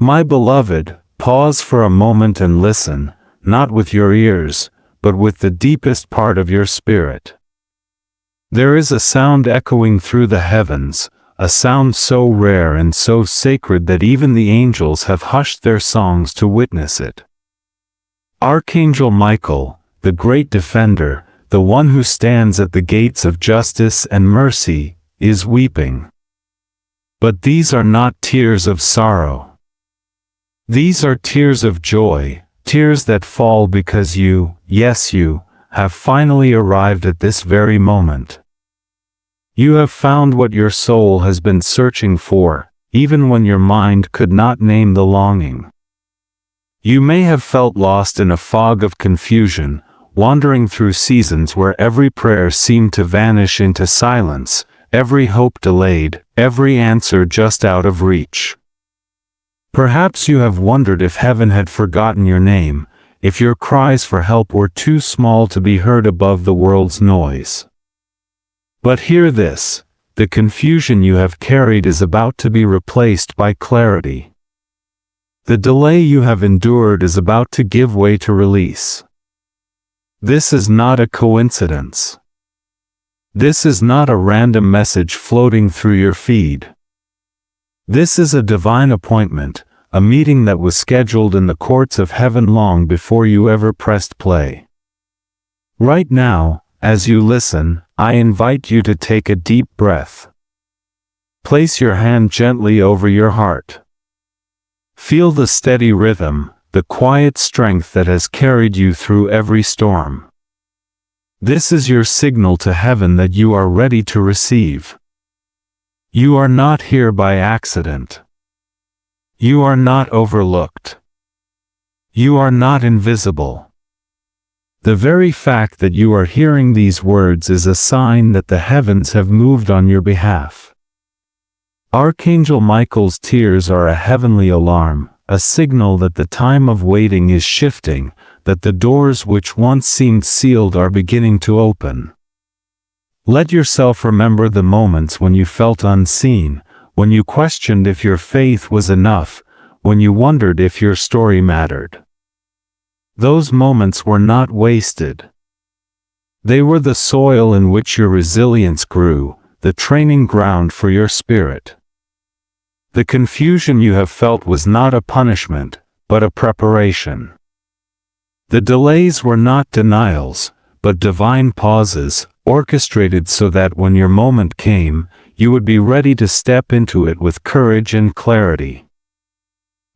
My beloved, pause for a moment and listen, not with your ears, but with the deepest part of your spirit. There is a sound echoing through the heavens, a sound so rare and so sacred that even the angels have hushed their songs to witness it. Archangel Michael, the great defender, the one who stands at the gates of justice and mercy, is weeping. But these are not tears of sorrow. These are tears of joy, tears that fall because you, yes you, have finally arrived at this very moment. You have found what your soul has been searching for, even when your mind could not name the longing. You may have felt lost in a fog of confusion, wandering through seasons where every prayer seemed to vanish into silence, every hope delayed, every answer just out of reach. Perhaps you have wondered if heaven had forgotten your name, if your cries for help were too small to be heard above the world's noise. But hear this, the confusion you have carried is about to be replaced by clarity. The delay you have endured is about to give way to release. This is not a coincidence. This is not a random message floating through your feed. This is a divine appointment, a meeting that was scheduled in the courts of heaven long before you ever pressed play. Right now, as you listen, I invite you to take a deep breath. Place your hand gently over your heart. Feel the steady rhythm, the quiet strength that has carried you through every storm. This is your signal to heaven that you are ready to receive. You are not here by accident. You are not overlooked. You are not invisible. The very fact that you are hearing these words is a sign that the heavens have moved on your behalf. Archangel Michael's tears are a heavenly alarm, a signal that the time of waiting is shifting, that the doors which once seemed sealed are beginning to open. Let yourself remember the moments when you felt unseen, when you questioned if your faith was enough, when you wondered if your story mattered. Those moments were not wasted. They were the soil in which your resilience grew, the training ground for your spirit. The confusion you have felt was not a punishment, but a preparation. The delays were not denials, but divine pauses, orchestrated so that when your moment came, you would be ready to step into it with courage and clarity.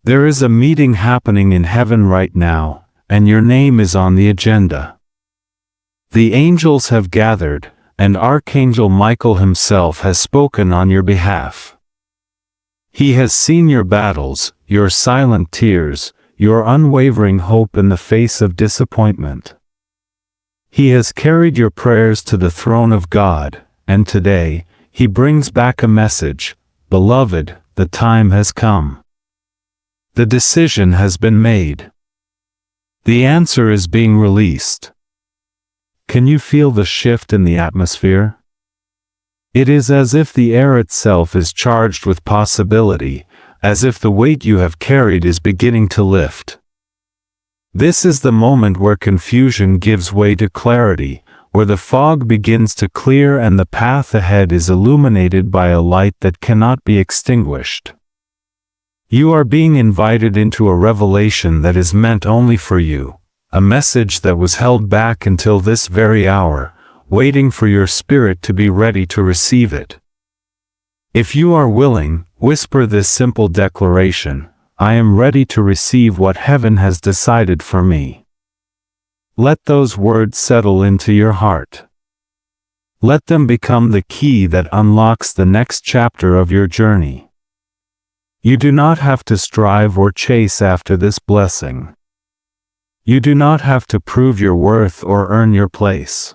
There is a meeting happening in heaven right now, and your name is on the agenda. The angels have gathered, and Archangel Michael himself has spoken on your behalf. He has seen your battles, your silent tears, your unwavering hope in the face of disappointment. He has carried your prayers to the throne of God, and today, he brings back a message, "Beloved, the time has come. The decision has been made. The answer is being released." Can you feel the shift in the atmosphere? It is as if the air itself is charged with possibility, as if the weight you have carried is beginning to lift. This is the moment where confusion gives way to clarity, where the fog begins to clear and the path ahead is illuminated by a light that cannot be extinguished. You are being invited into a revelation that is meant only for you, a message that was held back until this very hour, waiting for your spirit to be ready to receive it. If you are willing, whisper this simple declaration, "I am ready to receive what heaven has decided for me." Let those words settle into your heart. Let them become the key that unlocks the next chapter of your journey. You do not have to strive or chase after this blessing. You do not have to prove your worth or earn your place.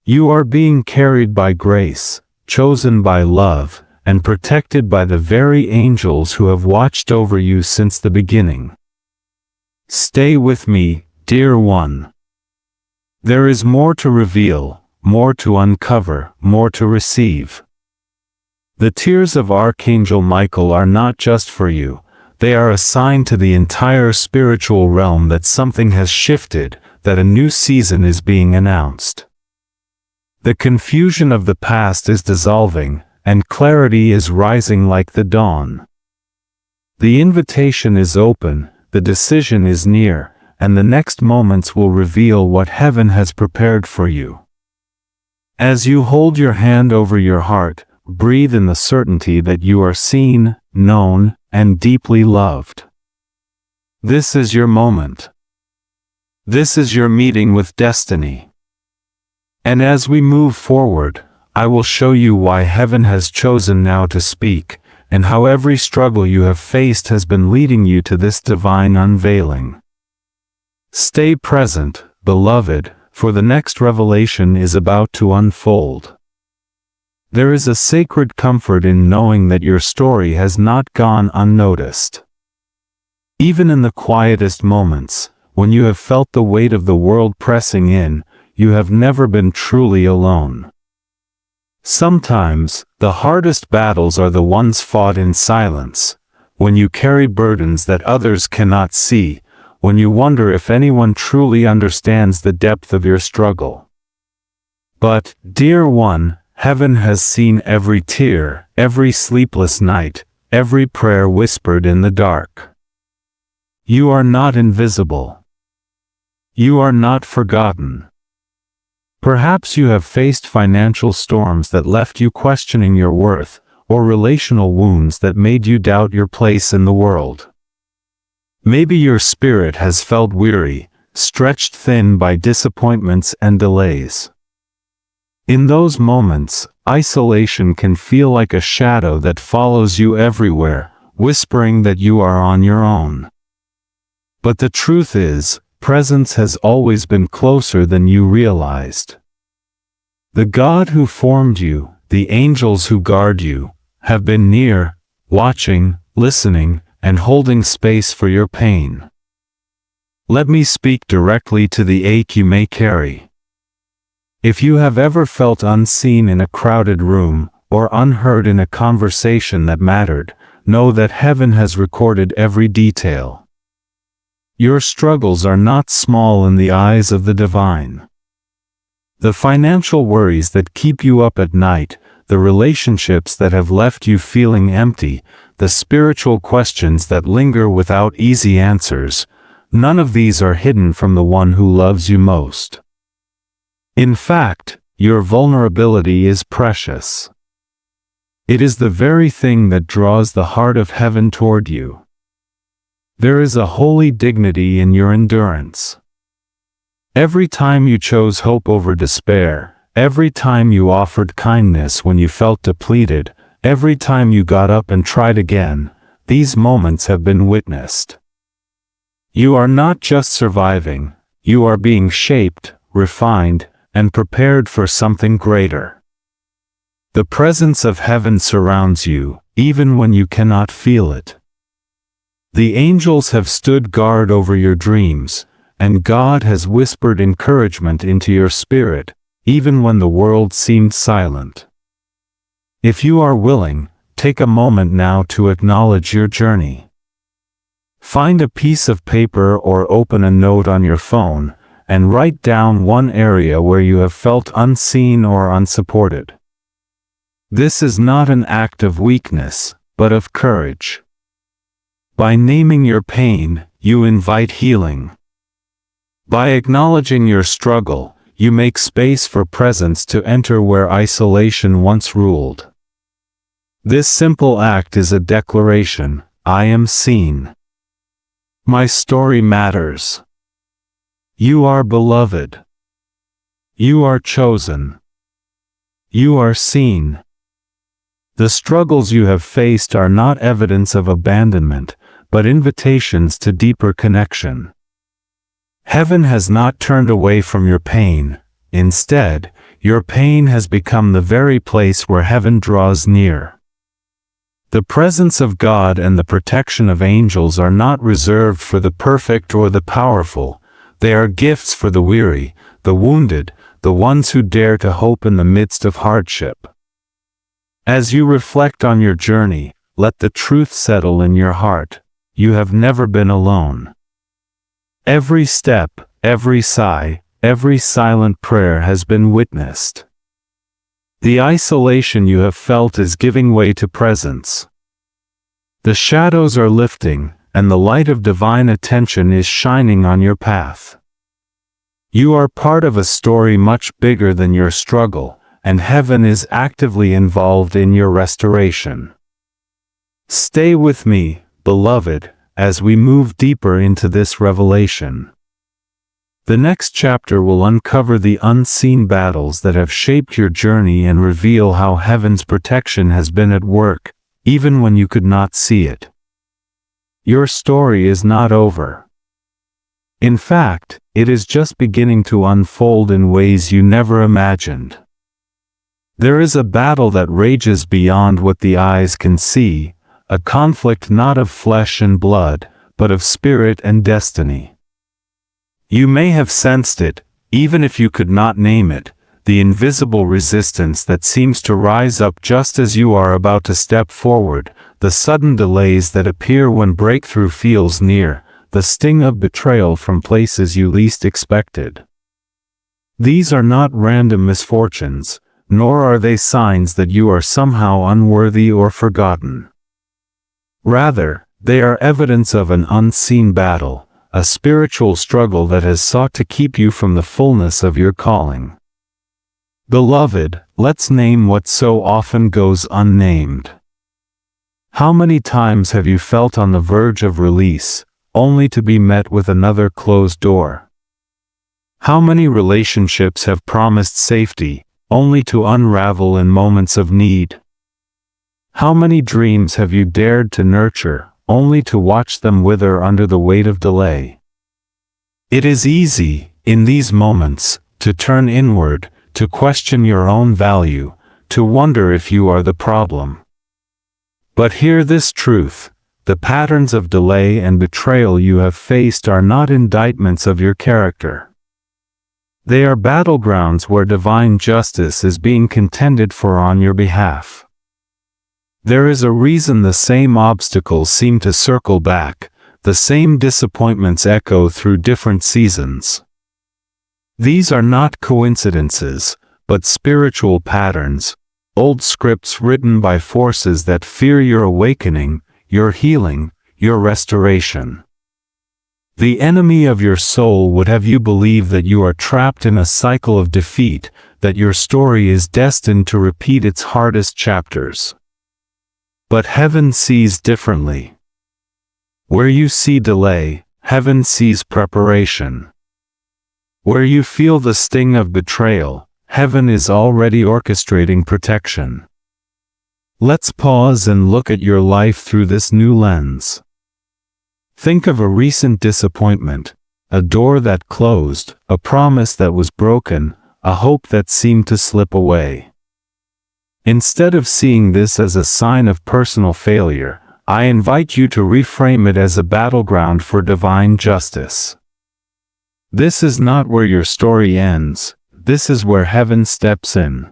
You are being carried by grace, chosen by love, and protected by the very angels who have watched over you since the beginning. Stay with me, dear one. There is more to reveal, more to uncover, more to receive. The tears of Archangel Michael are not just for you, They are a sign to the entire spiritual realm that something has shifted, that a new season is being announced. The confusion of the past is dissolving, and clarity is rising like the dawn. The invitation is open, the decision is near, and the next moments will reveal what heaven has prepared for you. As you hold your hand over your heart, breathe in the certainty that you are seen, known, and deeply loved. This is your moment. This is your meeting with destiny. And as we move forward, I will show you why heaven has chosen now to speak, and how every struggle you have faced has been leading you to this divine unveiling. Stay present, beloved, for the next revelation is about to unfold. There is a sacred comfort in knowing that your story has not gone unnoticed. Even in the quietest moments, when you have felt the weight of the world pressing in, you have never been truly alone. Sometimes, the hardest battles are the ones fought in silence, when you carry burdens that others cannot see, when you wonder if anyone truly understands the depth of your struggle. But, dear one, heaven has seen every tear, every sleepless night, every prayer whispered in the dark. You are not invisible. You are not forgotten. Perhaps you have faced financial storms that left you questioning your worth, or relational wounds that made you doubt your place in the world. Maybe your spirit has felt weary, stretched thin by disappointments and delays. In those moments, isolation can feel like a shadow that follows you everywhere, whispering that you are on your own. But the truth is, presence has always been closer than you realized. The God who formed you, the angels who guard you, have been near, watching, listening, and holding space for your pain. Let me speak directly to the ache you may carry. If you have ever felt unseen in a crowded room, or unheard in a conversation that mattered, know that heaven has recorded every detail. Your struggles are not small in the eyes of the divine. The financial worries that keep you up at night, the relationships that have left you feeling empty, the spiritual questions that linger without easy answers, none of these are hidden from the one who loves you most. In fact, your vulnerability is precious. It is the very thing that draws the heart of heaven toward you. There is a holy dignity in your endurance. Every time you chose hope over despair, every time you offered kindness when you felt depleted, every time you got up and tried again, these moments have been witnessed. You are not just surviving, you are being shaped, refined, and prepared for something greater. The presence of heaven surrounds you, even when you cannot feel it. The angels have stood guard over your dreams, and God has whispered encouragement into your spirit, even when the world seemed silent. If you are willing, take a moment now to acknowledge your journey. Find a piece of paper or open a note on your phone, and write down one area where you have felt unseen or unsupported. This is not an act of weakness, but of courage. By naming your pain, you invite healing. By acknowledging your struggle, you make space for presence to enter where isolation once ruled. This simple act is a declaration: I am seen. My story matters. You are beloved. You are chosen. You are seen. The struggles you have faced are not evidence of abandonment, but invitations to deeper connection. Heaven has not turned away from your pain. Instead, your pain has become the very place where heaven draws near. The presence of God and the protection of angels are not reserved for the perfect or the powerful. They are gifts for the weary, the wounded, the ones who dare to hope in the midst of hardship. As you reflect on your journey, let the truth settle in your heart. you have never been alone. Every step, every sigh, every silent prayer has been witnessed. The isolation you have felt is giving way to presence. The shadows are lifting, and the light of divine attention is shining on your path. You are part of a story much bigger than your struggle, and heaven is actively involved in your restoration. Stay with me, beloved, as we move deeper into this revelation. The next chapter will uncover the unseen battles that have shaped your journey and reveal how heaven's protection has been at work, even when you could not see it. Your story is not over. In fact, it is just beginning to unfold in ways you never imagined. There is a battle that rages beyond what the eyes can see, a conflict not of flesh and blood, but of spirit and destiny. You may have sensed it, even if you could not name it, the invisible resistance that seems to rise up just as you are about to step forward, the sudden delays that appear when breakthrough feels near, the sting of betrayal from places you least expected. These are not random misfortunes, nor are they signs that you are somehow unworthy or forgotten. Rather, they are evidence of an unseen battle, a spiritual struggle that has sought to keep you from the fullness of your calling. Beloved, let's name what so often goes unnamed. How many times have you felt on the verge of release, only to be met with another closed door? How many relationships have promised safety, only to unravel in moments of need? How many dreams have you dared to nurture, only to watch them wither under the weight of delay? It is easy, in these moments, to turn inward, to question your own value, to wonder if you are the problem. But hear this truth: the patterns of delay and betrayal you have faced are not indictments of your character. They are battlegrounds where divine justice is being contended for on your behalf. There is a reason the same obstacles seem to circle back, the same disappointments echo through different seasons. These are not coincidences, but spiritual patterns, old scripts written by forces that fear your awakening, your healing, your restoration. The enemy of your soul would have you believe that you are trapped in a cycle of defeat, that your story is destined to repeat its hardest chapters. But heaven sees differently. Where you see delay, heaven sees preparation. Where you feel the sting of betrayal, heaven is already orchestrating protection. Let's pause and look at your life through this new lens. Think of a recent disappointment, a door that closed, a promise that was broken, a hope that seemed to slip away. Instead of seeing this as a sign of personal failure, I invite you to reframe it as a battleground for divine justice. This is not where your story ends, this is where heaven steps in.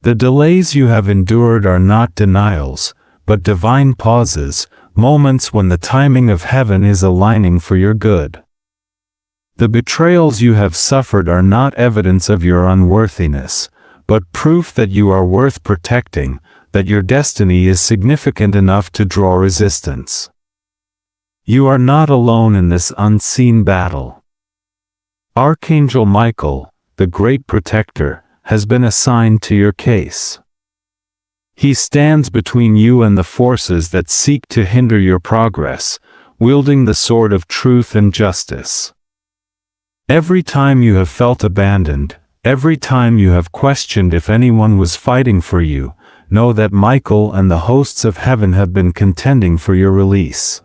The delays you have endured are not denials, but divine pauses, moments when the timing of heaven is aligning for your good. The betrayals you have suffered are not evidence of your unworthiness, but proof that you are worth protecting, that your destiny is significant enough to draw resistance. You are not alone in this unseen battle. Archangel Michael, the great protector, has been assigned to your case. He stands between you and the forces that seek to hinder your progress, wielding the sword of truth and justice. Every time you have felt abandoned, every time you have questioned if anyone was fighting for you, know that Michael and the hosts of heaven have been contending for your release.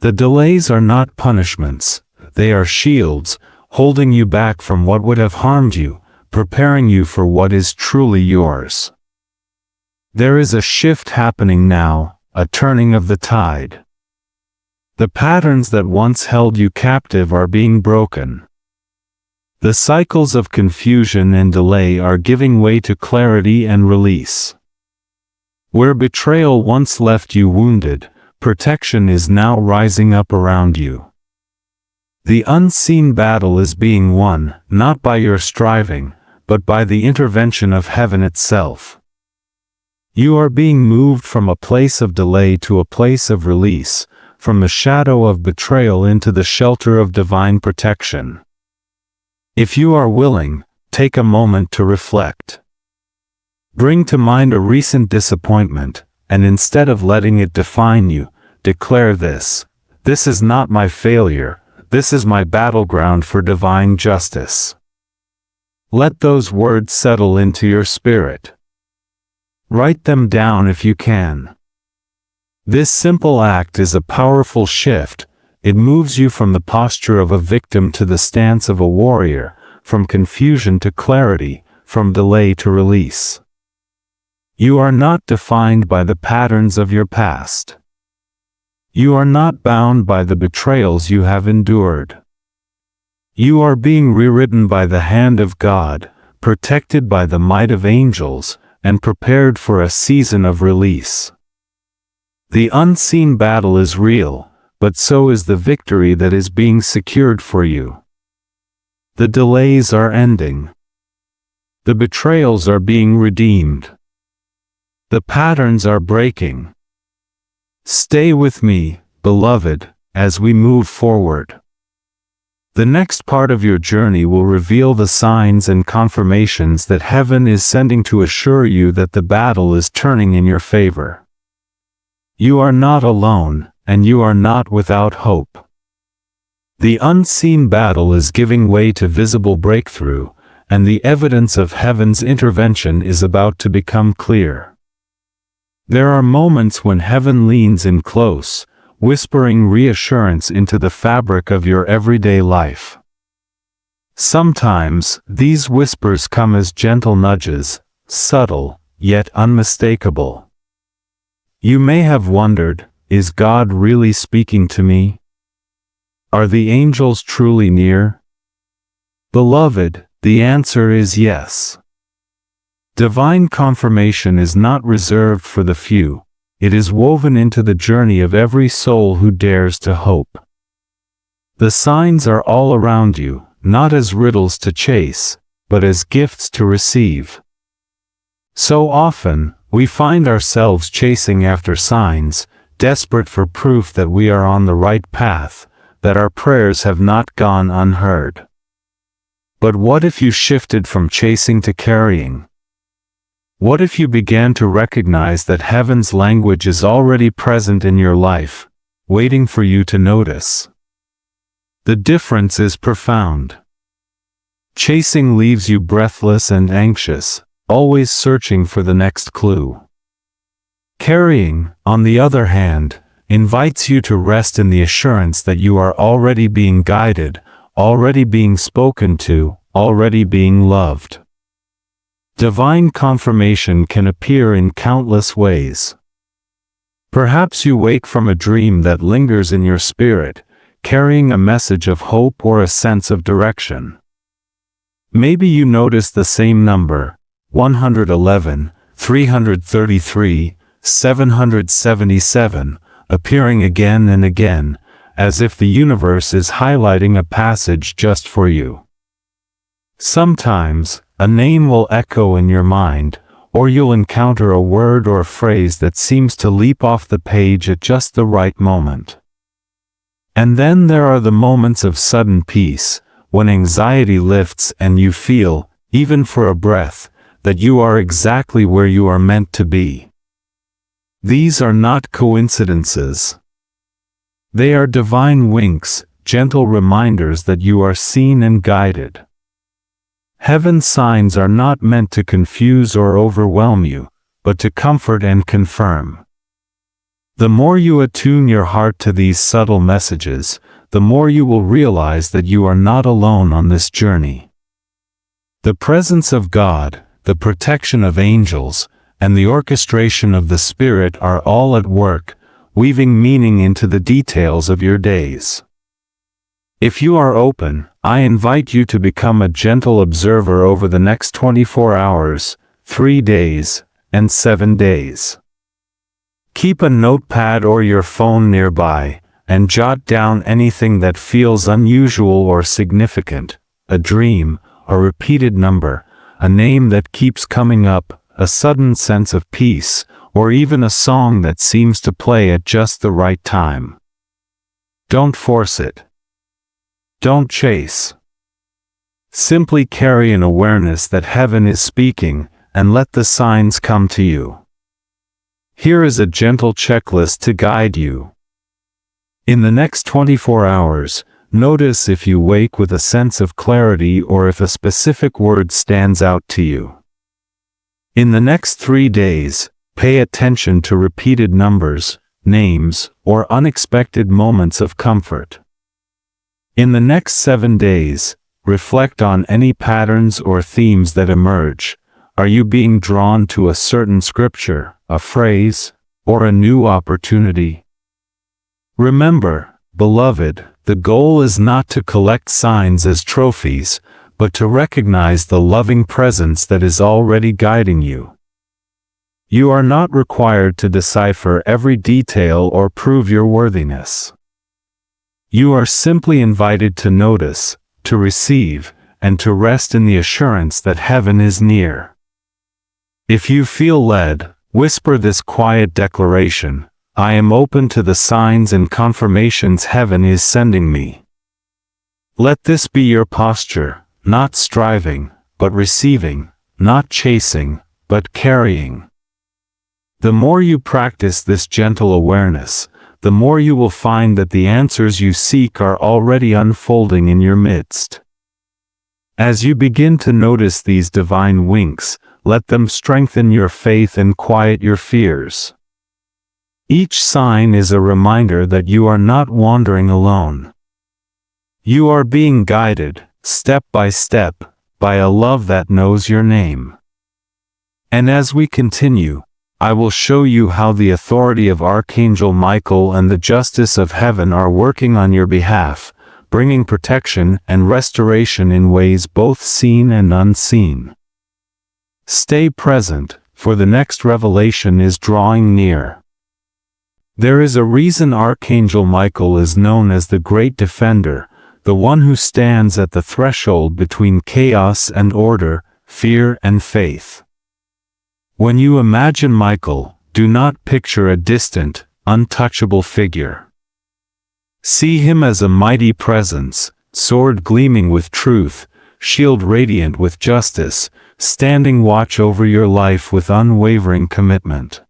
The delays are not punishments, they are shields, holding you back from what would have harmed you, preparing you for what is truly yours. There is a shift happening now, a turning of the tide. The patterns that once held you captive are being broken. The cycles of confusion and delay are giving way to clarity and release. Where betrayal once left you wounded, protection is now rising up around you. The unseen battle is being won, not by your striving, but by the intervention of heaven itself. You are being moved from a place of delay to a place of release, from the shadow of betrayal into the shelter of divine protection. If you are willing, take a moment to reflect. Bring to mind a recent disappointment, and instead of letting it define you, declare this: "This is not my failure, this is my battleground for divine justice." Let those words settle into your spirit. Write them down if you can. This simple act is a powerful shift. It moves you from the posture of a victim to the stance of a warrior, from confusion to clarity, from delay to release. You are not defined by the patterns of your past. You are not bound by the betrayals you have endured. You are being rewritten by the hand of God, protected by the might of angels, and prepared for a season of release. The unseen battle is real, but so is the victory that is being secured for you. The delays are ending. The betrayals are being redeemed. The patterns are breaking. Stay with me, beloved, as we move forward. The next part of your journey will reveal the signs and confirmations that heaven is sending to assure you that the battle is turning in your favor. You are not alone, and you are not without hope. The unseen battle is giving way to visible breakthrough, and the evidence of heaven's intervention is about to become clear. There are moments when heaven leans in close, whispering reassurance into the fabric of your everyday life. Sometimes, these whispers come as gentle nudges, subtle, yet unmistakable. You may have wondered, is God really speaking to me? Are the angels truly near? Beloved, the answer is yes. Divine confirmation is not reserved for the few. It is woven into the journey of every soul who dares to hope. The signs are all around you, not as riddles to chase, but as gifts to receive. So often, we find ourselves chasing after signs, desperate for proof that we are on the right path, that our prayers have not gone unheard. But what if you shifted from chasing to carrying? What if you began to recognize that heaven's language is already present in your life, waiting for you to notice? The difference is profound. Chasing leaves you breathless and anxious, always searching for the next clue. Carrying, on the other hand, invites you to rest in the assurance that you are already being guided, already being spoken to, already being loved. Divine confirmation can appear in countless ways. Perhaps you wake from a dream that lingers in your spirit, carrying a message of hope or a sense of direction. Maybe you notice the same number, 111, 333, 777, appearing again and again, as if the universe is highlighting a passage just for you. Sometimes, a name will echo in your mind, or you'll encounter a word or phrase that seems to leap off the page at just the right moment. And then there are the moments of sudden peace, when anxiety lifts and you feel, even for a breath, that you are exactly where you are meant to be. These are not coincidences. They are divine winks, gentle reminders that you are seen and guided. Heaven's signs are not meant to confuse or overwhelm you, but to comfort and confirm. The more you attune your heart to these subtle messages, the more you will realize that you are not alone on this journey. The presence of God, the protection of angels, and the orchestration of the Spirit are all at work, weaving meaning into the details of your days. If you are open, I invite you to become a gentle observer over the next 24 hours, 3 days, and 7 days. Keep a notepad or your phone nearby, and jot down anything that feels unusual or significant: a dream, a repeated number, a name that keeps coming up, a sudden sense of peace, or even a song that seems to play at just the right time. Don't force it. Don't chase. Simply carry an awareness that heaven is speaking, and let the signs come to you. Here is a gentle checklist to guide you. In the next 24 hours, notice if you wake with a sense of clarity or if a specific word stands out to you. In the next 3 days, pay attention to repeated numbers, names, or unexpected moments of comfort. In the next 7 days, reflect on any patterns or themes that emerge. Are you being drawn to a certain scripture, a phrase, or a new opportunity? Remember, beloved, the goal is not to collect signs as trophies, but to recognize the loving presence that is already guiding you. You are not required to decipher every detail or prove your worthiness. You are simply invited to notice, to receive, and to rest in the assurance that heaven is near. If you feel led, whisper this quiet declaration: I am open to the signs and confirmations heaven is sending me. Let this be your posture, not striving, but receiving, not chasing, but carrying. The more you practice this gentle awareness, the more you will find that the answers you seek are already unfolding in your midst. As you begin to notice these divine winks, let them strengthen your faith and quiet your fears. Each sign is a reminder that you are not wandering alone. You are being guided, step by step, by a love that knows your name. And as we continue, I will show you how the authority of Archangel Michael and the justice of heaven are working on your behalf, bringing protection and restoration in ways both seen and unseen. Stay present, for the next revelation is drawing near. There is a reason Archangel Michael is known as the Great Defender, the one who stands at the threshold between chaos and order, fear and faith. When you imagine Michael, do not picture a distant, untouchable figure. See him as a mighty presence, sword gleaming with truth, shield radiant with justice, standing watch over your life with unwavering commitment.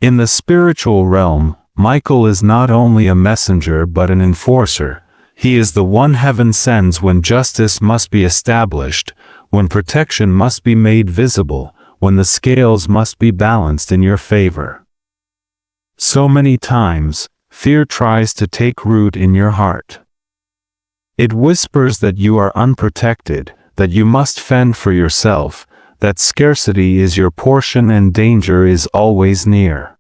In the spiritual realm, Michael is not only a messenger but an enforcer. He is the one heaven sends when justice must be established, when protection must be made visible, when the scales must be balanced in your favor. So many times, fear tries to take root in your heart. It whispers that you are unprotected, that you must fend for yourself, that scarcity is your portion and danger is always near.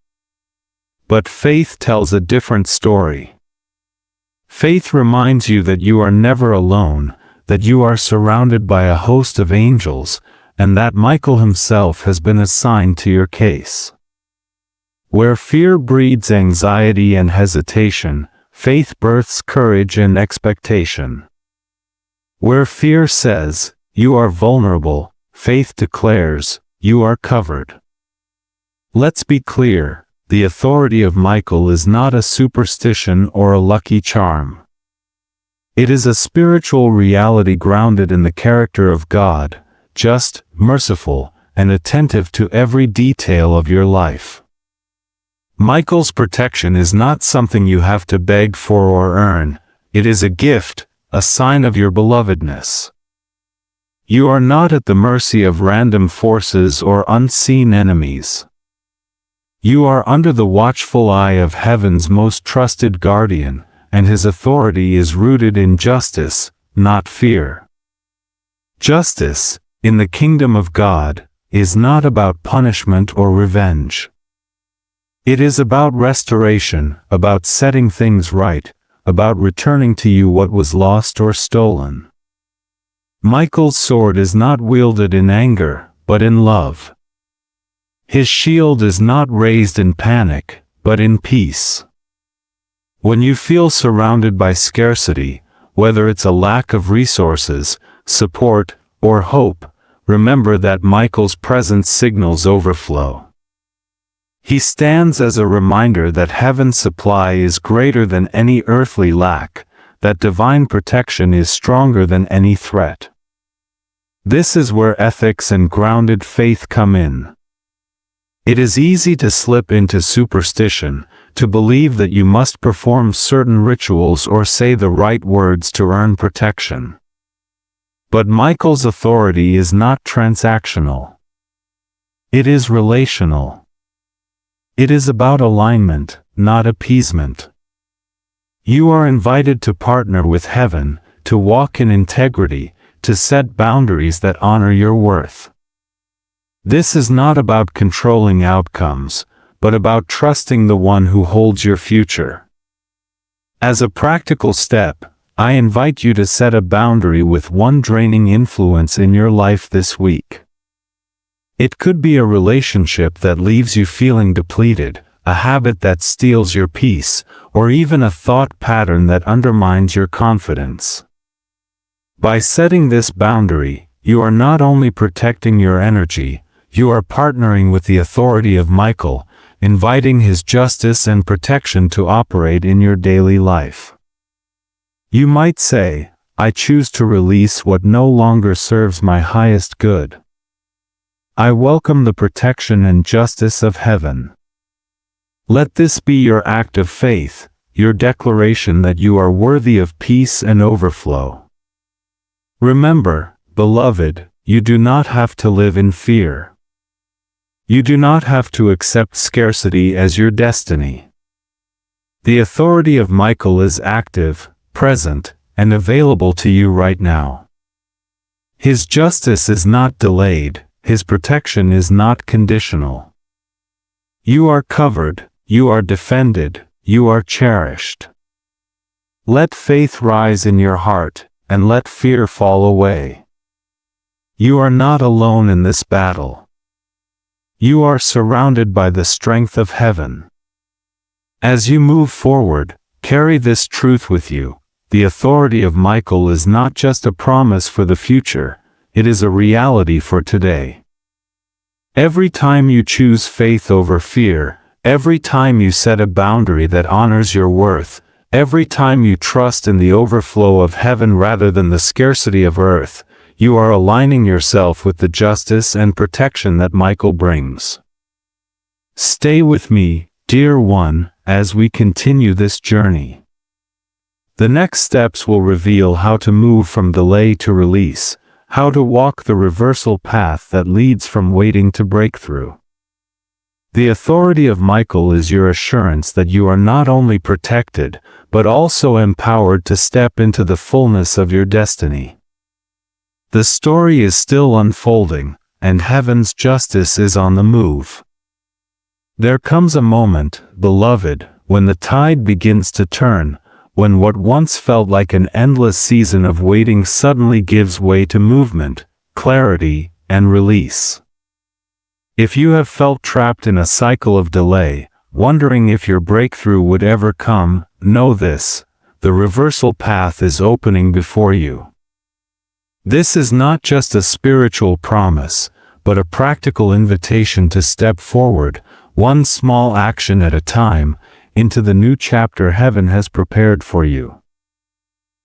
But faith tells a different story. Faith reminds you that you are never alone, that you are surrounded by a host of angels, and that Michael himself has been assigned to your case. Where fear breeds anxiety and hesitation, faith births courage and expectation. Where fear says, "You are vulnerable," faith declares, "You are covered." Let's be clear, the authority of Michael is not a superstition or a lucky charm. It is a spiritual reality grounded in the character of God, just, merciful, and attentive to every detail of your life. Michael's protection is not something you have to beg for or earn. It is a gift, a sign of your belovedness. You are not at the mercy of random forces or unseen enemies. You are under the watchful eye of heaven's most trusted guardian, and his authority is rooted in justice, not fear. Justice, in the kingdom of God, is not about punishment or revenge. It is about restoration, about setting things right, about returning to you what was lost or stolen. Michael's sword is not wielded in anger, but in love. His shield is not raised in panic, but in peace. When you feel surrounded by scarcity, whether it's a lack of resources, support, or hope, remember that Michael's presence signals overflow. He stands as a reminder that heaven's supply is greater than any earthly lack, that divine protection is stronger than any threat. This is where ethics and grounded faith come in. It is easy to slip into superstition, to believe that you must perform certain rituals or say the right words to earn protection. But Michael's authority is not transactional. It is relational. It is about alignment, not appeasement. You are invited to partner with heaven, to walk in integrity, to set boundaries that honor your worth. This is not about controlling outcomes, but about trusting the one who holds your future. As a practical step, I invite you to set a boundary with one draining influence in your life this week. It could be a relationship that leaves you feeling depleted, a habit that steals your peace, or even a thought pattern that undermines your confidence. By setting this boundary, you are not only protecting your energy, you are partnering with the authority of Michael, inviting his justice and protection to operate in your daily life. You might say, I choose to release what no longer serves my highest good. I welcome the protection and justice of heaven. Let this be your act of faith, your declaration that you are worthy of peace and overflow. Remember, beloved, you do not have to live in fear. You do not have to accept scarcity as your destiny. The authority of Michael is active, present, and available to you right now. His justice is not delayed, his protection is not conditional. You are covered, you are defended, you are cherished. Let faith rise in your heart, and let fear fall away. You are not alone in this battle. You are surrounded by the strength of heaven. As you move forward, carry this truth with you. The authority of Michael is not just a promise for the future, it is a reality for today. Every time you choose faith over fear, every time you set a boundary that honors your worth, every time you trust in the overflow of heaven rather than the scarcity of earth, you are aligning yourself with the justice and protection that Michael brings. Stay with me, dear one, as we continue this journey. The next steps will reveal how to move from delay to release, how to walk the reversal path that leads from waiting to breakthrough. The authority of Michael is your assurance that you are not only protected, but also empowered to step into the fullness of your destiny. The story is still unfolding, and heaven's justice is on the move. There comes a moment, beloved, when the tide begins to turn, when what once felt like an endless season of waiting suddenly gives way to movement, clarity, and release. If you have felt trapped in a cycle of delay, wondering if your breakthrough would ever come, know this: the reversal path is opening before you. This is not just a spiritual promise, but a practical invitation to step forward, one small action at a time, into the new chapter heaven has prepared for you.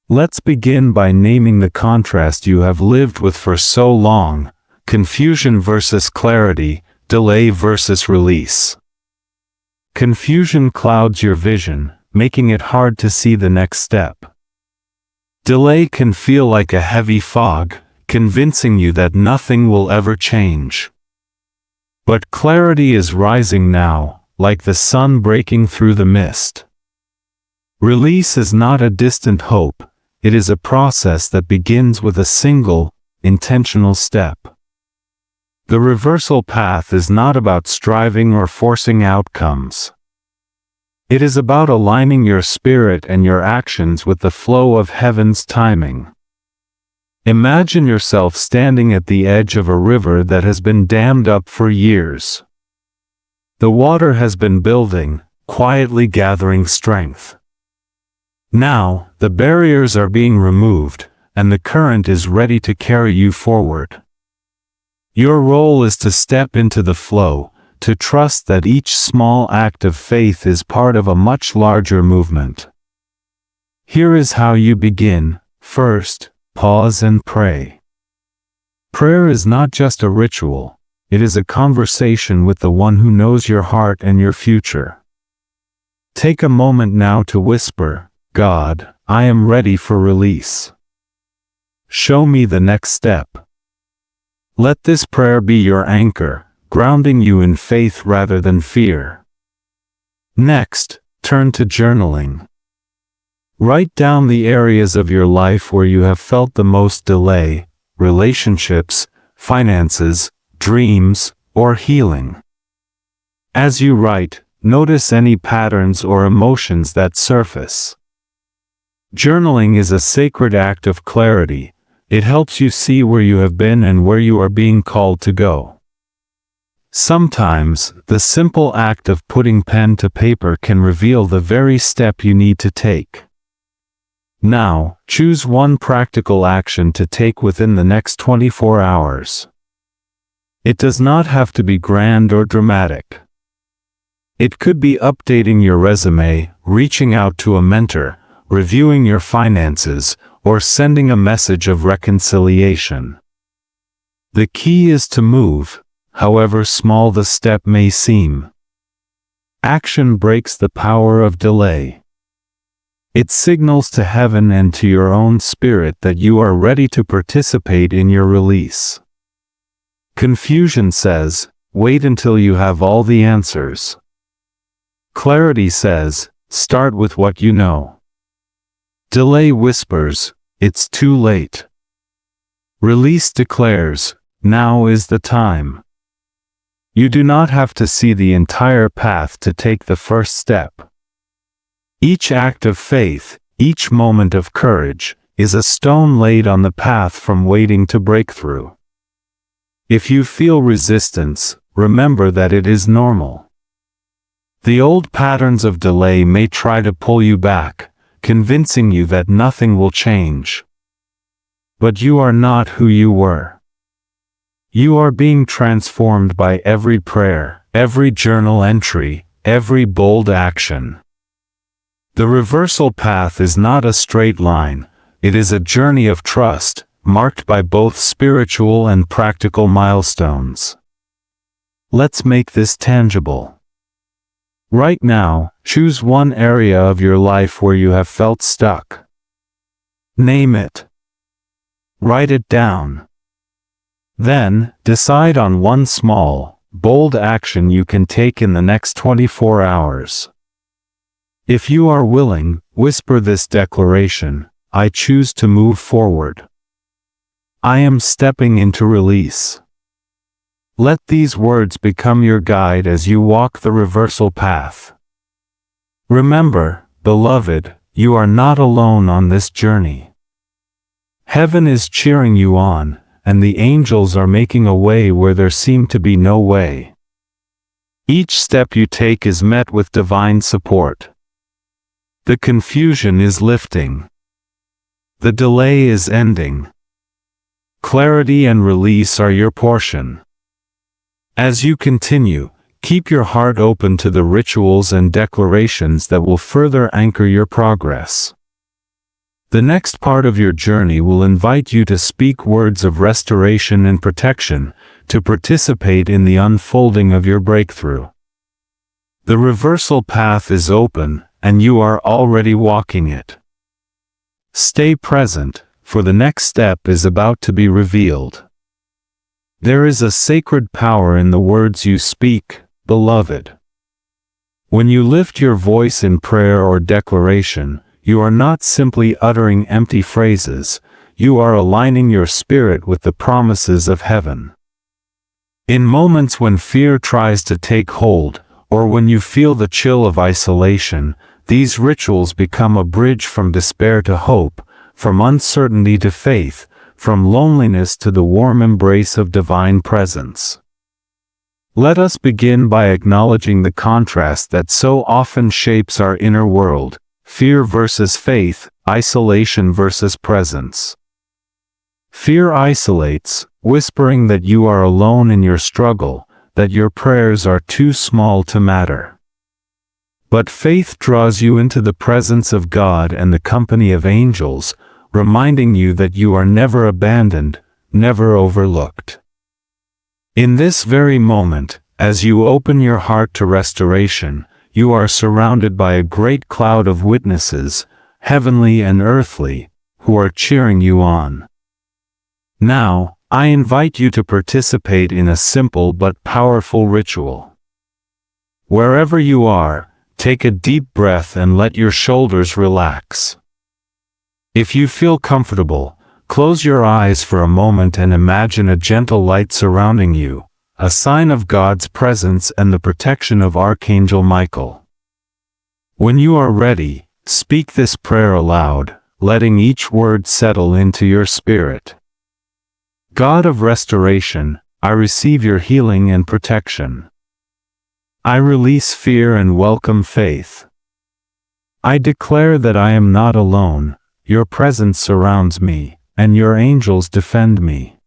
Let's begin by naming the contrast you have lived with for so long: confusion versus clarity, delay versus release. Confusion clouds your vision, making it hard to see the next step. Delay can feel like a heavy fog, convincing you that nothing will ever change. But clarity is rising now, like the sun breaking through the mist. Release is not a distant hope, it is a process that begins with a single, intentional step. The reversal path is not about striving or forcing outcomes. It is about aligning your spirit and your actions with the flow of heaven's timing. Imagine yourself standing at the edge of a river that has been dammed up for years. The water has been building, quietly gathering strength. Now, the barriers are being removed, and the current is ready to carry you forward. Your role is to step into the flow, to trust that each small act of faith is part of a much larger movement. Here is how you begin. First, pause and pray. Prayer is not just a ritual, it is a conversation with the one who knows your heart and your future. Take a moment now to whisper, God, I am ready for release. Show me the next step. Let this prayer be your anchor, grounding you in faith rather than fear. Next, turn to journaling. Write down the areas of your life where you have felt the most delay, relationships, finances, dreams, or healing. As you write, notice any patterns or emotions that surface. Journaling is a sacred act of clarity. It helps you see where you have been and where you are being called to go. Sometimes, the simple act of putting pen to paper can reveal the very step you need to take. Now, choose one practical action to take within the next 24 hours. It does not have to be grand or dramatic. It could be updating your resume, reaching out to a mentor, reviewing your finances, or sending a message of reconciliation. The key is to move, however small the step may seem. Action breaks the power of delay. It signals to heaven and to your own spirit that you are ready to participate in your release. Confusion says, wait until you have all the answers. Clarity says, start with what you know. Delay whispers, it's too late. Release declares, now is the time. You do not have to see the entire path to take the first step. Each act of faith, each moment of courage, is a stone laid on the path from waiting to breakthrough. If you feel resistance, remember that it is normal. The old patterns of delay may try to pull you back, convincing you that nothing will change. But you are not who you were. You are being transformed by every prayer, every journal entry, every bold action. The reversal path is not a straight line, it is a journey of trust, marked by both spiritual and practical milestones. Let's make this tangible. Right now, choose one area of your life where you have felt stuck. Name it. Write it down. Then, decide on one small, bold action you can take in the next 24 hours. If you are willing, whisper this declaration, I choose to move forward. I am stepping into release. Let these words become your guide as you walk the reversal path. Remember, beloved, you are not alone on this journey. Heaven is cheering you on, and the angels are making a way where there seemed to be no way. Each step you take is met with divine support. The confusion is lifting. The delay is ending. Clarity and release are your portion. As you continue, keep your heart open to the rituals and declarations that will further anchor your progress. The next part of your journey will invite you to speak words of restoration and protection, to participate in the unfolding of your breakthrough. The reversal path is open, and you are already walking it. Stay present, for the next step is about to be revealed. There is a sacred power in the words you speak, beloved. When you lift your voice in prayer or declaration, you are not simply uttering empty phrases, you are aligning your spirit with the promises of heaven. In moments when fear tries to take hold, or when you feel the chill of isolation, these rituals become a bridge from despair to hope, from uncertainty to faith, from loneliness to the warm embrace of divine presence. Let us begin by acknowledging the contrast that so often shapes our inner world: fear versus faith, isolation versus presence. Fear isolates, whispering that you are alone in your struggle, that your prayers are too small to matter. But faith draws you into the presence of God and the company of angels, reminding you that you are never abandoned, never overlooked. In this very moment, as you open your heart to restoration, you are surrounded by a great cloud of witnesses, heavenly and earthly, who are cheering you on. Now, I invite you to participate in a simple but powerful ritual. Wherever you are, take a deep breath and let your shoulders relax. If you feel comfortable, close your eyes for a moment and imagine a gentle light surrounding you, a sign of God's presence and the protection of Archangel Michael. When you are ready, speak this prayer aloud, letting each word settle into your spirit. God of restoration, I receive your healing and protection. I release fear and welcome faith. I declare that I am not alone, your presence surrounds me, and your angels defend me.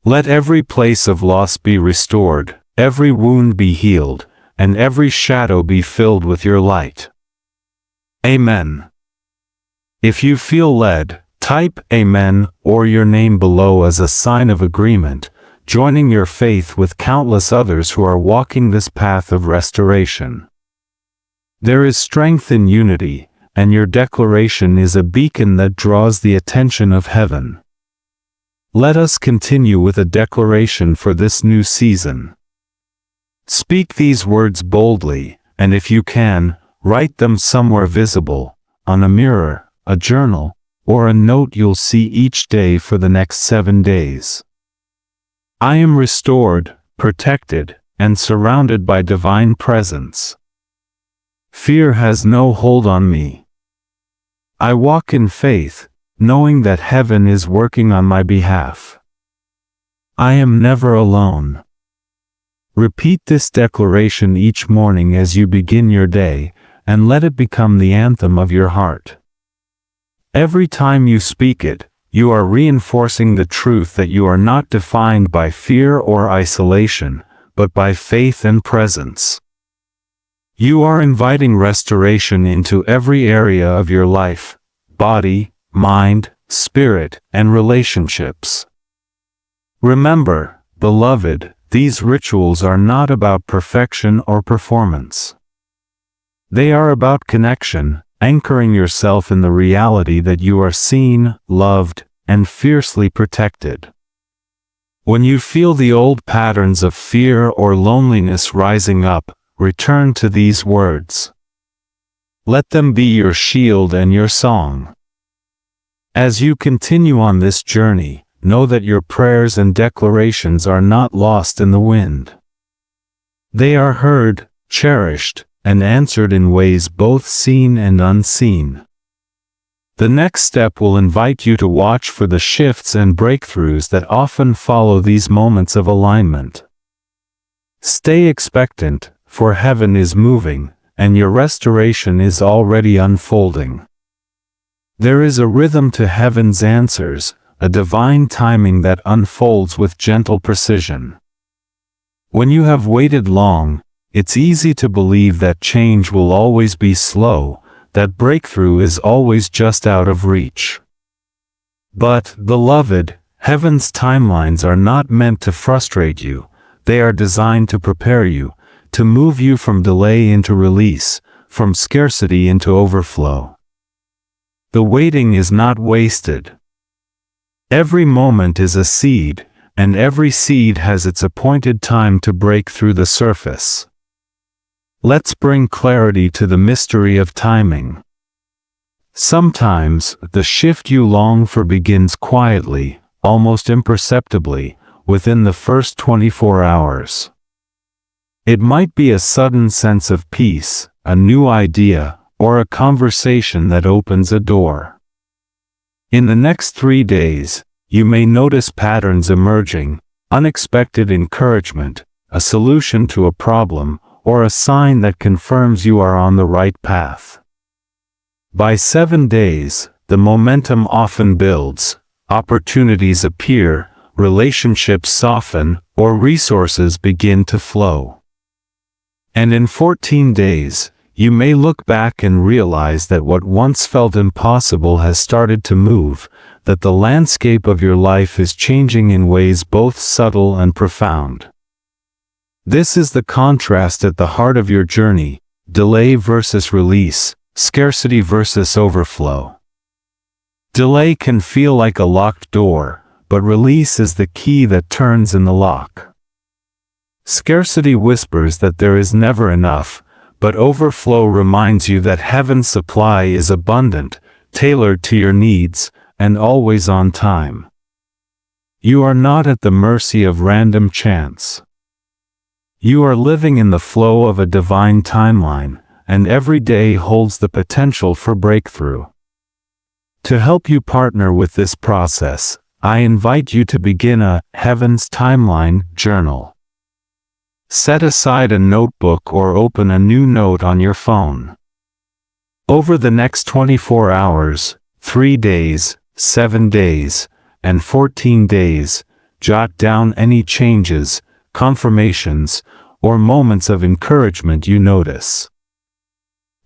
Let every place of loss be restored, every wound be healed, and every shadow be filled with your light. Amen. If you feel led, type Amen or your name below as a sign of agreement, joining your faith with countless others who are walking this path of restoration. There is strength in unity, and your declaration is a beacon that draws the attention of heaven. Let us continue with a declaration for this new season. Speak these words boldly, and if you can, write them somewhere visible, on a mirror, a journal, or a note you'll see each day for the next 7 days. I am restored, protected, and surrounded by divine presence. Fear has no hold on me. I walk in faith, knowing that heaven is working on my behalf. I am never alone. Repeat this declaration each morning as you begin your day, and let it become the anthem of your heart. Every time you speak it, you are reinforcing the truth that you are not defined by fear or isolation, but by faith and presence. You are inviting restoration into every area of your life: body, mind, spirit, and relationships. Remember, beloved, these rituals are not about perfection or performance. They are about connection, anchoring yourself in the reality that you are seen, loved, and fiercely protected. When you feel the old patterns of fear or loneliness rising up, return to these words. Let them be your shield and your song. As you continue on this journey, know that your prayers and declarations are not lost in the wind. They are heard, cherished, and answered in ways both seen and unseen. The next step will invite you to watch for the shifts and breakthroughs that often follow these moments of alignment. Stay expectant, for heaven is moving, and your restoration is already unfolding. There is a rhythm to heaven's answers, a divine timing that unfolds with gentle precision. When you have waited long, it's easy to believe that change will always be slow, that breakthrough is always just out of reach. But, beloved, heaven's timelines are not meant to frustrate you. They are designed to prepare you, to move you from delay into release, from scarcity into overflow. The waiting is not wasted. Every moment is a seed, and every seed has its appointed time to break through the surface. Let's bring clarity to the mystery of timing. Sometimes, the shift you long for begins quietly, almost imperceptibly, within the first 24 hours. It might be a sudden sense of peace, a new idea, or a conversation that opens a door. In the next 3 days, you may notice patterns emerging: unexpected encouragement, a solution to a problem, or a sign that confirms you are on the right path. By 7 days, the momentum often builds, opportunities appear, relationships soften, or resources begin to flow. And in 14 days, you may look back and realize that what once felt impossible has started to move, that the landscape of your life is changing in ways both subtle and profound. This is the contrast at the heart of your journey: delay versus release, scarcity versus overflow. Delay can feel like a locked door, but release is the key that turns in the lock. Scarcity whispers that there is never enough, but overflow reminds you that heaven's supply is abundant, tailored to your needs, and always on time. You are not at the mercy of random chance. You are living in the flow of a divine timeline, and every day holds the potential for breakthrough. To help you partner with this process, I invite you to begin a Heaven's Timeline journal. Set aside a notebook or open a new note on your phone. Over the next 24 hours, 3 days, 7 days, and 14 days, jot down any changes, confirmations, or moments of encouragement you notice.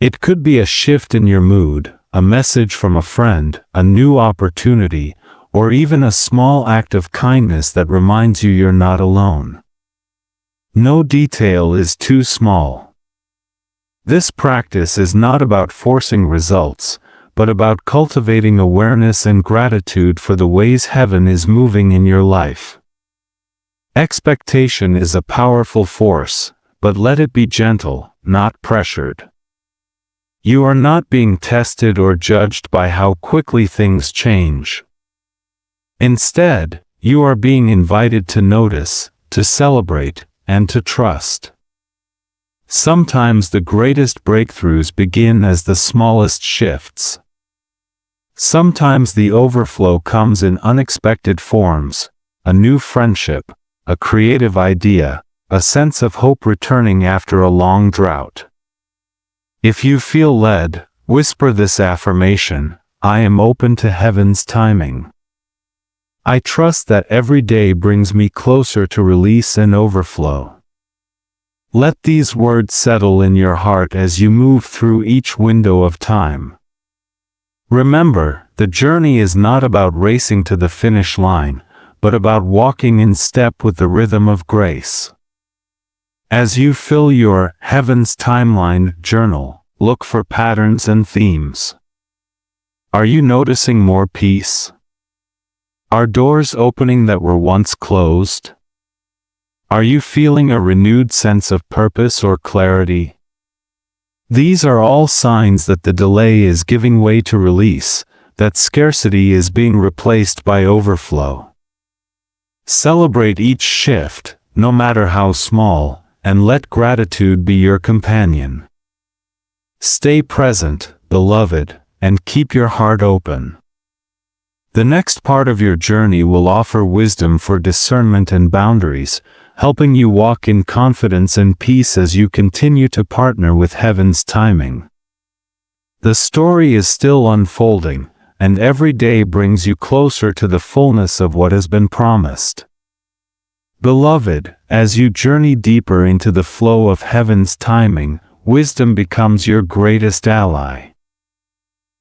It could be a shift in your mood, a message from a friend, a new opportunity, or even a small act of kindness that reminds you you're not alone. No detail is too small. This practice is not about forcing results, but about cultivating awareness and gratitude for the ways heaven is moving in your life. Expectation is a powerful force, but let it be gentle, not pressured. You are not being tested or judged by how quickly things change. Instead, you are being invited to notice, to celebrate, and to trust. Sometimes the greatest breakthroughs begin as the smallest shifts. Sometimes the overflow comes in unexpected forms: a new friendship, a creative idea, a sense of hope returning after a long drought. If you feel led, whisper this affirmation: I am open to heaven's timing. I trust that every day brings me closer to release and overflow. Let these words settle in your heart as you move through each window of time. Remember, the journey is not about racing to the finish line, but about walking in step with the rhythm of grace. As you fill your Heaven's Timeline journal, look for patterns and themes. Are you noticing more peace? Are doors opening that were once closed? Are you feeling a renewed sense of purpose or clarity? These are all signs that the delay is giving way to release, that scarcity is being replaced by overflow. Celebrate each shift, no matter how small, and let gratitude be your companion. Stay present, beloved, and keep your heart open. The next part of your journey will offer wisdom for discernment and boundaries, helping you walk in confidence and peace as you continue to partner with heaven's timing. The story is still unfolding, and every day brings you closer to the fullness of what has been promised. Beloved, as you journey deeper into the flow of heaven's timing, wisdom becomes your greatest ally.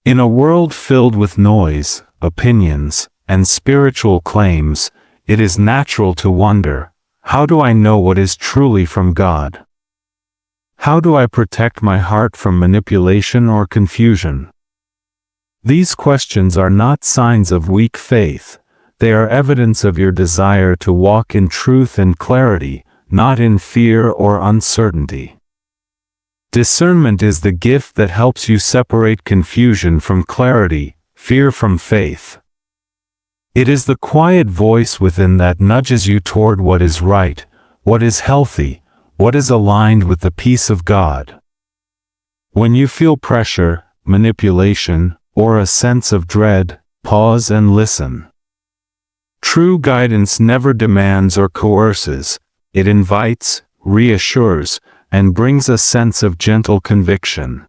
In a world filled with noise, opinions, and spiritual claims, it is natural to wonder, how do I know what is truly from God? How do I protect my heart from manipulation or confusion? These questions are not signs of weak faith, they are evidence of your desire to walk in truth and clarity, not in fear or uncertainty. Discernment is the gift that helps you separate confusion from clarity, fear from faith. It is the quiet voice within that nudges you toward what is right, what is healthy, what is aligned with the peace of God. When you feel pressure, manipulation, or a sense of dread, pause and listen. True guidance never demands or coerces, It invites, reassures, and brings a sense of gentle conviction.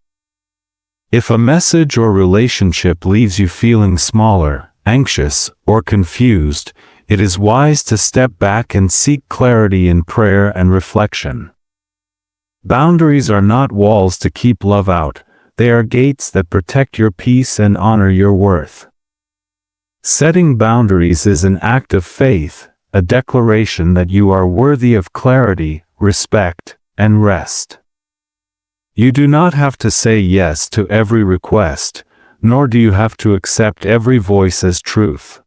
If a message or relationship leaves you feeling smaller, anxious, or confused, it is wise to step back and seek clarity in prayer and reflection. Boundaries are not walls to keep love out, they are gates that protect your peace and honor your worth. Setting boundaries is an act of faith, a declaration that you are worthy of clarity, respect, and rest. You do not have to say yes to every request, nor do you have to accept every voice as truth.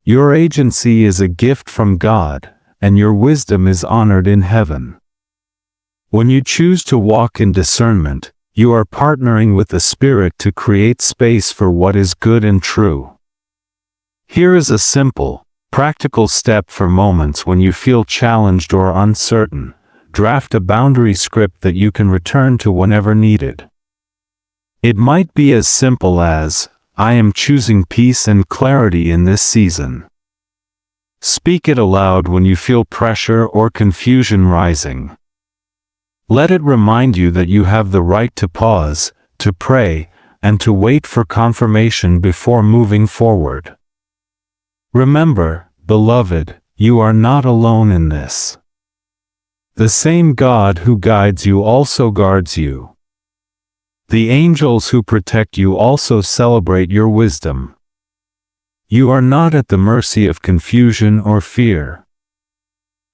Your agency is a gift from God, and your wisdom is honored in heaven. When you choose to walk in discernment, you are partnering with the Spirit to create space for what is good and true. Here is a simple, practical step for moments when you feel challenged or uncertain. Draft a boundary script that you can return to whenever needed. It might be as simple as, "I am choosing peace and clarity in this season." Speak it aloud when you feel pressure or confusion rising. Let it remind you that you have the right to pause, to pray, and to wait for confirmation before moving forward. Remember, beloved, you are not alone in this. The same God who guides you also guards you. The angels who protect you also celebrate your wisdom. You are not at the mercy of confusion or fear.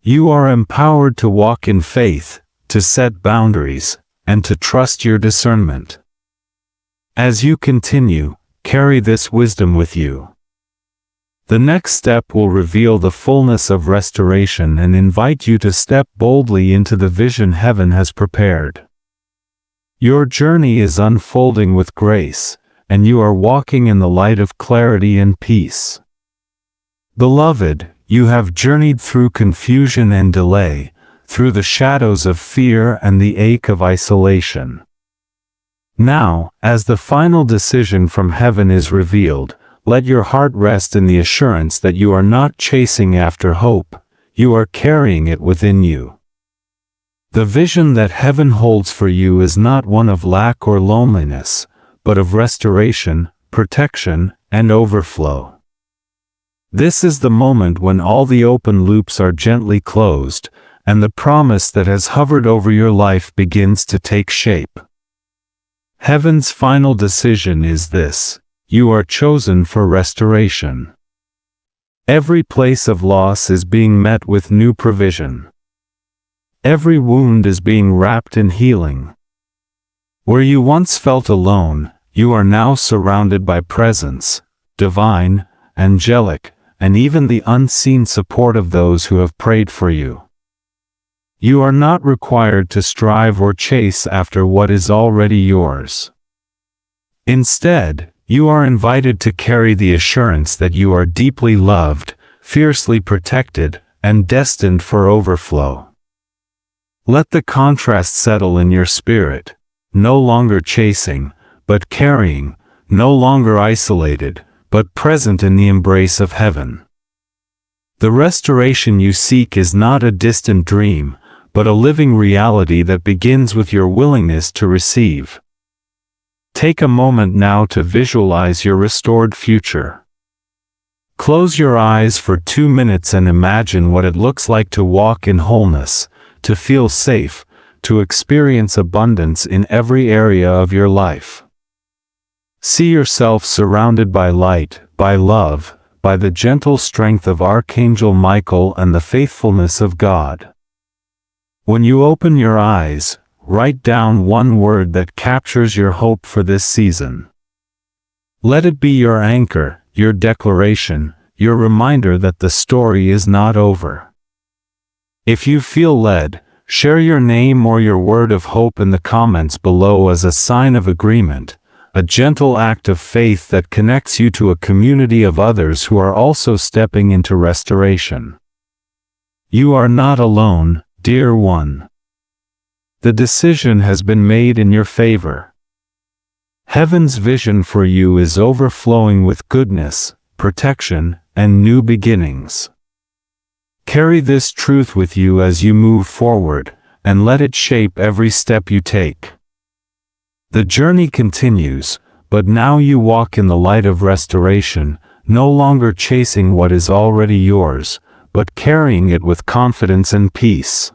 You are empowered to walk in faith, to set boundaries, and to trust your discernment. As you continue, carry this wisdom with you. The next step will reveal the fullness of restoration and invite you to step boldly into the vision heaven has prepared. Your journey is unfolding with grace, and you are walking in the light of clarity and peace. Beloved, you have journeyed through confusion and delay, through the shadows of fear and the ache of isolation. Now, as the final decision from heaven is revealed, let your heart rest in the assurance that you are not chasing after hope, you are carrying it within you. The vision that heaven holds for you is not one of lack or loneliness, but of restoration, protection, and overflow. This is the moment when all the open loops are gently closed, and the promise that has hovered over your life begins to take shape. Heaven's final decision is this: you are chosen for restoration. Every place of loss is being met with new provision. Every wound is being wrapped in healing. Where you once felt alone, you are now surrounded by presence, divine, angelic, and even the unseen support of those who have prayed for you. You are not required to strive or chase after what is already yours. Instead, you are invited to carry the assurance that you are deeply loved, fiercely protected, and destined for overflow. Let the contrast settle in your spirit, no longer chasing, but carrying, no longer isolated, but present in the embrace of heaven. The restoration you seek is not a distant dream, but a living reality that begins with your willingness to receive. Take a moment now to visualize your restored future. Close your eyes for 2 minutes and imagine what it looks like to walk in wholeness, to feel safe, to experience abundance in every area of your life. See yourself surrounded by light, by love, by the gentle strength of Archangel Michael and the faithfulness of God. When you open your eyes, write down one word that captures your hope for this season. Let it be your anchor, your declaration, your reminder that the story is not over. If you feel led, share your name or your word of hope in the comments below as a sign of agreement, a gentle act of faith that connects you to a community of others who are also stepping into restoration. You are not alone, dear one. The decision has been made in your favor. Heaven's vision for you is overflowing with goodness, protection, and new beginnings. Carry this truth with you as you move forward, and let it shape every step you take. The journey continues, but now you walk in the light of restoration, no longer chasing what is already yours, but carrying it with confidence and peace.